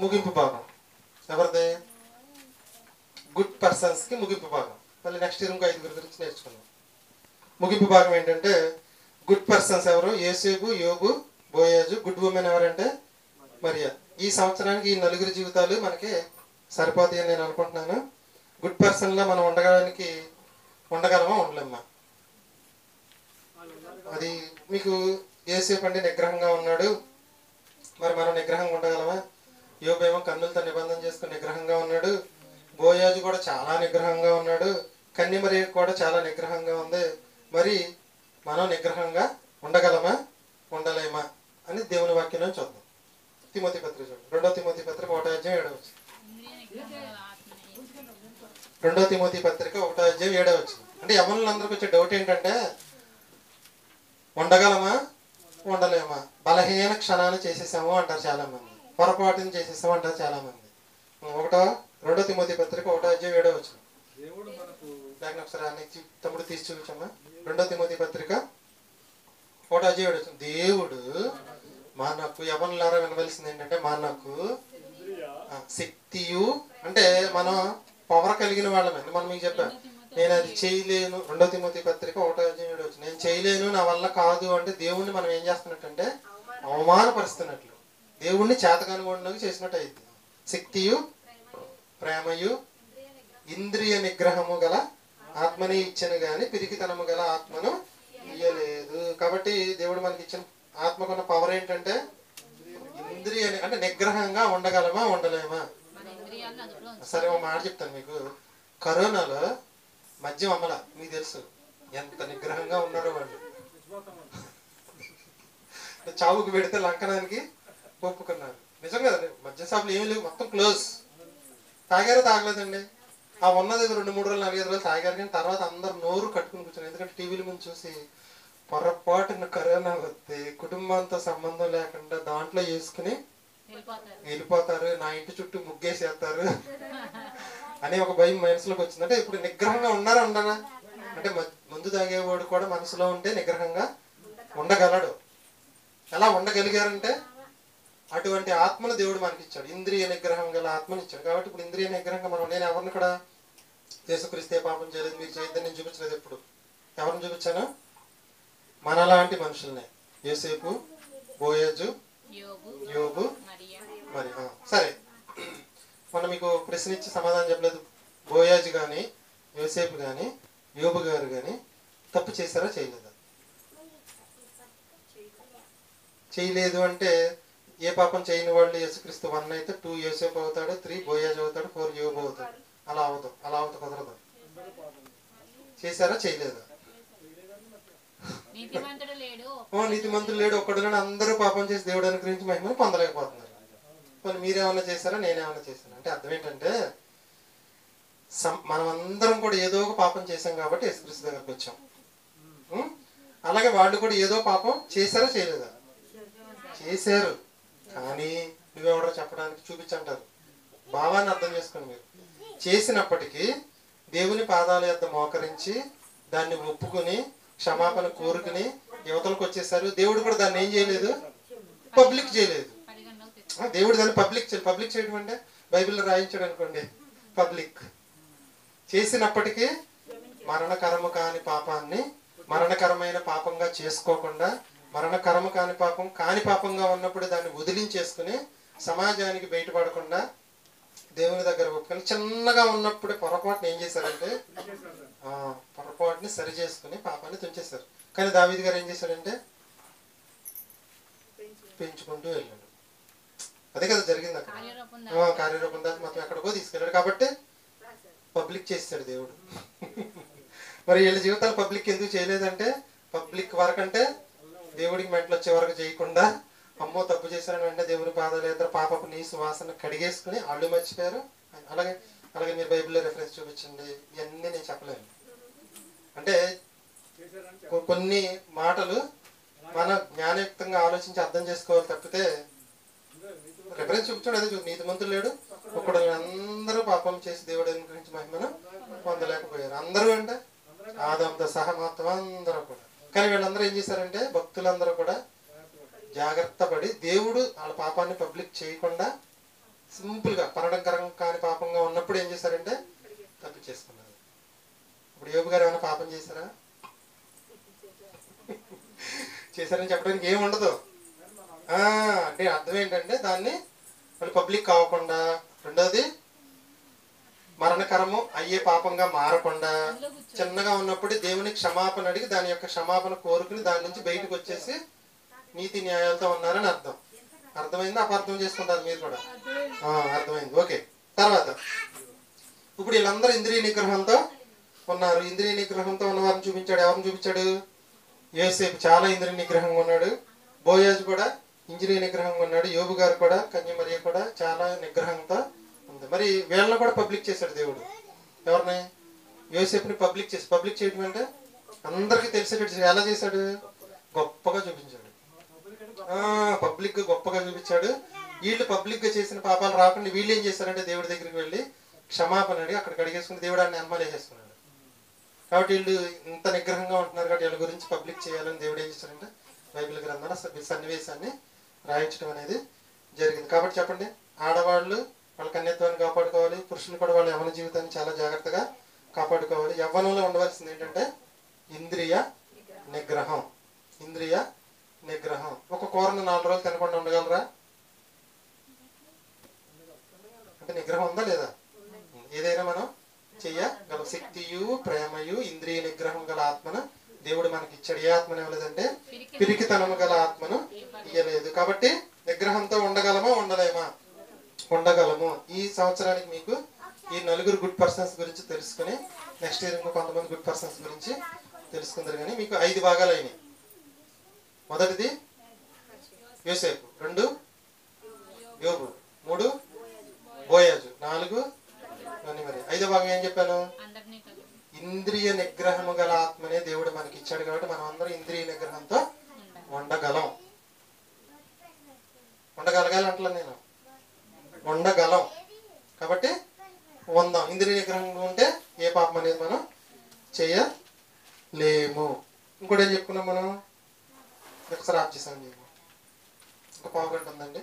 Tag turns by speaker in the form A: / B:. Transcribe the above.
A: ముగింపు భాగం ఎవరిది? గుడ్ పర్సన్స్కి ముగింపు భాగం. మళ్ళీ నెక్స్ట్ ఇయర్ ఇంకో 5 గురించి నేర్చుకున్నాం. ముగింపు భాగం ఏంటంటే గుడ్ పర్సన్స్ ఎవరు? యోసేపు, యోబు, బోయాజు. గుడ్ ఉమెన్ ఎవరంటే మరియా. ఈ సంవత్సరానికి ఈ 4 జీవితాలు మనకి సరిపోతాయని నేను అనుకుంటున్నాను. గుడ్ పర్సన్లో మనం ఉండగలమా ఉండలేమ్మా? అది మీకు యోసేపు అంటే నిగ్రహంగా ఉన్నాడు, మరి మనం నిగ్రహంగా ఉండగలమా? యోబు ఏమో కన్నులతో నిబంధన చేసుకుని నిగ్రహంగా ఉన్నాడు. బోయాజు కూడా చాలా నిగ్రహంగా ఉన్నాడు. కన్యమరి కూడా చాలా నిగ్రహంగా ఉంది. మరి మనం నిగ్రహంగా ఉండగలమా ఉండలేమా అని దేవుని వాక్యంలో చూద్దాం. తిమోతి పత్రిక చూడండి. 2 తిమోతి పత్రిక 1:7 2 తిమోతి పత్రిక 1:7 అంటే యవ్వనులందరికీ వచ్చే డౌట్ ఏంటంటే ఉండగలమా ఉండలేమా? బలహీన క్షణాన్ని చేసేసాము అంటారు చాలా మంది, పొరపాటుని చేసేసాము అంటారు చాలా మంది. 2 తిమోతి పత్రిక 1:7 దాన్ని ఒకసారి అన్ని తమ్ముడు తీసి చూపించమ్మా. 2 తిమోతి పత్రిక 1:7 దేవుడు మనకు యవ్వనులారా వినవలసింది ఏంటంటే మనకు శక్తియు, అంటే మనం పవర్ కలిగిన వాళ్ళమే. మనం మీకు చెప్పాను నేను అది చేయలేను. 2 తిమోతి పత్రిక 1:7 నేను చేయలేను, నా వల్ల కాదు అంటే దేవుణ్ణి మనం ఏం చేస్తున్నట్టంటే అవమానపరుస్తున్నట్లు, దేవుణ్ణి చేతకనుగుణంగా చేసినట్టు అయింది. శక్తియు, ప్రేమయు, ఇంద్రియ నిగ్రహము గల ఆత్మని ఇచ్చను గాని పిరికితనము గల ఆత్మను ఇయ్యలేదు. కాబట్టి దేవుడు మనకి ఇచ్చిన ఆత్మకున్న పవర్ ఏంటంటే ఇంద్రియ, అంటే నిగ్రహంగా ఉండగలమా ఉండలేమా? సరే ఒక మాట చెప్తాను మీకు. కరోనాలో మద్యం అమ్మల, మీకు తెలుసు ఎంత నిగ్రహంగా ఉన్నారో వాళ్ళు. చావుకు పెడితే లంకనానికి ఒప్పుకున్నారు. నిజం కదండి, మద్యం షాపులు ఏమీ లేవు, మొత్తం క్లోజ్. తాగారో తాగలేదండి, ఆ ఉన్నది 2-3 రోజులు 4-5 రోజులు తాగారు. కానీ తర్వాత అందరు నోరు కట్టుకుని కూర్చున్నారు. ఎందుకంటే టీవీల ముందు చూసి పొరపాటున కరోనా వస్తే కుటుంబంతో సంబంధం లేకుండా దాంట్లో వేసుకుని వెళ్ళిపోతారు, నా ఇంటి చుట్టూ ముగ్గేసేస్తారు అనే ఒక భయం మనసులోకి వచ్చింది. అంటే ఇప్పుడు నిగ్రహంగా ఉన్నారా ఉండరా? అంటే ముందు తాగేవాడు కూడా మనసులో ఉంటే నిగ్రహంగా ఉండగలడు. ఎలా ఉండగలిగారంటే అటువంటి ఆత్మను దేవుడు మనకి ఇచ్చాడు, ఇంద్రియ నిగ్రహం గల ఆత్మను ఇచ్చాడు. కాబట్టి ఇప్పుడు ఇంద్రియ నిగ్రహంగా మనం, నేను ఎవరిని కూడా యేసుక్రీస్తే పాపం చేయలేదు మీరు చేయొద్దని నేను చూపించలేదు. ఎప్పుడు ఎవరిని చూపించాను? మనలాంటి మనుషుల్నే. యోసేపు, బోయాజు, యోబు, మరి సరే మొన్న మీకు ప్రశ్న ఇచ్చి సమాధానం చెప్పలేదు. బోయాజు కానీ యోసేపు కానీ యోబు గారు కానీ తప్పు చేశారా చేయలేదా? చేయలేదు అంటే ఏ పాపం చేయని వాళ్ళు యేసుక్రీస్తు 1 అయితే 2 యోసేపు అవుతాడు, 3 బోయాజు అవుతాడు, 4 యోబు అవుతాడు. అలా అవుతా కుదరదు. చేశారా చేయలేదా? నీతిమంతుడు లేడు ఒక్కడులో అందరూ పాపం చేసి దేవుడు అనుగ్రహించి మహిమను పొందలేకపోతున్నారు. మరి మీరేమన్నా చేశారా నేనేమన్నా చేశాను అంటే అర్థం ఏంటంటే మనం అందరం కూడా ఏదో ఒక పాపం చేశాం కాబట్టి యేసుక్రీస్తు దగ్గరకు వచ్చాం. అలాగే వాళ్ళు కూడా ఏదో పాపం చేశారా చేయలేదా? చేశారు. కానీ నువ్వెవడో చెప్పడానికి చూపించంటారు. భావాన్ని అర్థం చేసుకోండి. మీరు చేసినప్పటికీ దేవుని పాదాల యొద్ద మోకరించి దాన్ని ఒప్పుకొని క్షమాపణ కోరుకుని యువతలకు వచ్చేసారు. దేవుడు కూడా దాన్ని ఏం చేయలేదు, పబ్లిక్ చేయలేదు. దేవుడు దాన్ని పబ్లిక్ చేయడం అంటే బైబిల్లో రాయించాడు అనుకోండి, పబ్లిక్ చేసినప్పటికీ మరణకరము కాని పాపాన్ని మరణకరమైన పాపంగా చేసుకోకుండా, మరణకరము కాని పాపంగా ఉన్నప్పుడు దాన్ని వదిలించేసుకుని సమాజానికి బయటపడకుండా దేవుని దగ్గర ఒప్పుకొని చిన్నగా ఉన్నప్పుడే పొరపాటుని ఏం చేశారంటే పొరపాటుని సరి చేసుకుని పాపాన్ని తుంచేశారు. కానీ దావీదు గారు ఏం చేశాడంటే పెంచుకుంటూ వెళ్ళాడు. అదే కదా జరిగింది అక్కడ. కార్యరూపం దాకా మొత్తం ఎక్కడికో తీసుకెళ్ళాడు. కాబట్టి పబ్లిక్ చేశాడు దేవుడు. మరి వీళ్ళ జీవితాలు పబ్లిక్ ఎందుకు చేయలేదంటే పబ్లిక్ వరకు అంటే దేవుడికి మెంటలు వచ్చే వరకు చేయకుండా, అమ్మో తప్పు చేశారని వెంటనే దేవుని పాదాలు ఎదురు పాపపు నీసు వాసన కడిగేసుకుని అళ్ళు మర్చిపోయారు. అలాగే మీరు బైబిల్లో రెఫరెన్స్ చూపించండి. ఇవన్నీ నేను చెప్పలేను. అంటే కొన్ని మాటలు మన జ్ఞానయుక్తంగా ఆలోచించి అర్థం చేసుకోవాలి తప్పితే రెఫరెన్స్ చూపించాడు. అదే నీతిమంతుడు లేడు ఒకడు, అందరూ పాపం చేసి దేవుడు గురించి మహిమను పొందలేకపోయారు. అందరూ అంటే ఆదాంతో సహా మొత్తం అందరూ కూడా. కానీ వీళ్ళందరూ ఏం చేశారంటే భక్తులందరూ కూడా జాగ్రత్త పడి దేవుడు వాళ్ళ పాపాన్ని పబ్లిక్ చేయకుండా సింపుల్గా పరణకరం కాని పాపంగా ఉన్నప్పుడు ఏం చేశారంటే తప్పించేసుకున్నారు. ఇప్పుడు యోబు గారు ఏమైనా పాపం చేశారా? చేశారని చెప్పడానికి ఏమి ఉండదు. అంటే అర్థం ఏంటంటే దాన్ని మళ్ళీ పబ్లిక్ కావకుండా, రెండోది మరణకరము అయ్యే పాపంగా మారకుండా చిన్నగా ఉన్నప్పుడు దేవుని క్షమాపణ అడిగి దాని యొక్క క్షమాపణ కోరుకుని దాని నుంచి బయటకు వచ్చేసి నీతి న్యాయాలతో ఉన్నారని అర్థం. అర్థమైంది? అపార్థం చేసుకుంటారు మీరు కూడా? అర్థమైంది. ఓకే. తర్వాత ఇప్పుడు వీళ్ళందరూ ఇంద్రియ నిగ్రహంతో ఉన్నారు. ఇంద్రియ నిగ్రహంతో ఉన్నవారిని చూపించాడు. ఎవరిని చూపించాడు? యోసేపు చాలా ఇంద్రియ నిగ్రహంగా ఉన్నాడు. బోయాజు కూడా ఇంద్రియ నిగ్రహంగా ఉన్నాడు. యోబు గారు కూడా, కన్యమరియ కూడా చాలా నిగ్రహంతో ఉంది. మరి వీళ్ళని కూడా పబ్లిక్ చేశాడు దేవుడు. ఎవరిని? యోసేపుని పబ్లిక్ చేసి, పబ్లిక్ చేయడం అంటే అందరికీ తెలిసేటట్టు ఎలా చేశాడు? గొప్పగా చూపించాడు. పబ్లిక్ గా గొప్పగా చూపించాడు. వీళ్ళు పబ్లిక్ గా చేసిన పాపాలు రాకుండా వీళ్ళు ఏం చేశారంటే దేవుడి దగ్గరికి వెళ్ళి క్షమాపణ అడిగి అక్కడికి అడిగేసుకుని దేవుడు అన్ని అనుమానం వేసేసుకున్నాడు. కాబట్టి వీళ్ళు ఇంత నిగ్రహంగా ఉంటున్నారు కాబట్టి వీళ్ళ గురించి పబ్లిక్ చేయాలని దేవుడు ఏం చేశారంటే బైబిల్ గ్రంథంలో సన్నివేశాన్ని రాయించడం అనేది జరిగింది. కాబట్టి చెప్పండి, ఆడవాళ్ళు వాళ్ళ కన్యత్వాన్ని కాపాడుకోవాలి, పురుషులు కూడా వాళ్ళ యవ్వన జీవితాన్ని చాలా జాగ్రత్తగా కాపాడుకోవాలి. యవ్వనంలో ఉండవలసింది ఏంటంటే ఇంద్రియ నిగ్రహం. ఇంద్రియ నిగ్రహం. ఒక కూరను 4 రోజులు తినకుండా ఉండగలరా? అంటే నిగ్రహం ఉందా లేదా? ఏదైనా మనం చెయ్యగలం. శక్తియు ప్రేమయు ఇంద్రియ నిగ్రహం గల ఆత్మను దేవుడు మనకి ఇచ్చాడు. ఏ ఆత్మను ఇవ్వలేదంటే పిరికితనము గల ఆత్మను ఇయ్యలేదు. కాబట్టి నిగ్రహంతో ఉండగలమా ఉండలేమా? ఉండగలము. ఈ సంవత్సరానికి మీకు ఈ 4 గుడ్ పర్సన్స్ గురించి తెలుసుకుని నెక్స్ట్ ఇయర్ ఇంకో కొంతమంది గుడ్ పర్సన్స్ గురించి తెలుసుకుందరు. కానీ మీకు 5 భాగాలు అయినాయి. మొదటిది యోసేపు, 2 యోబు, 3 బోయాజు, 4 మరి 5వ భాగం ఏం చెప్పాను? ఇంద్రియ నిగ్రహము గల ఆత్మనే దేవుడు మనకి ఇచ్చాడు. కాబట్టి మనం అందరం ఇంద్రియ నిగ్రహంతో ఉండగలం. ఉండగలగాలంటలే నేను, ఉండగలం. కాబట్టి ఉందాం. ఇంద్రియ నిగ్రహంగా ఉంటే ఏ పాపం అనేది మనం చేయలేము. ఇంకోటి ఏం చెప్పుకున్నాం మనం? ఒకసారి ఆఫ్ చేసాం. ఇంకా 1/4 గంట ఉందండి.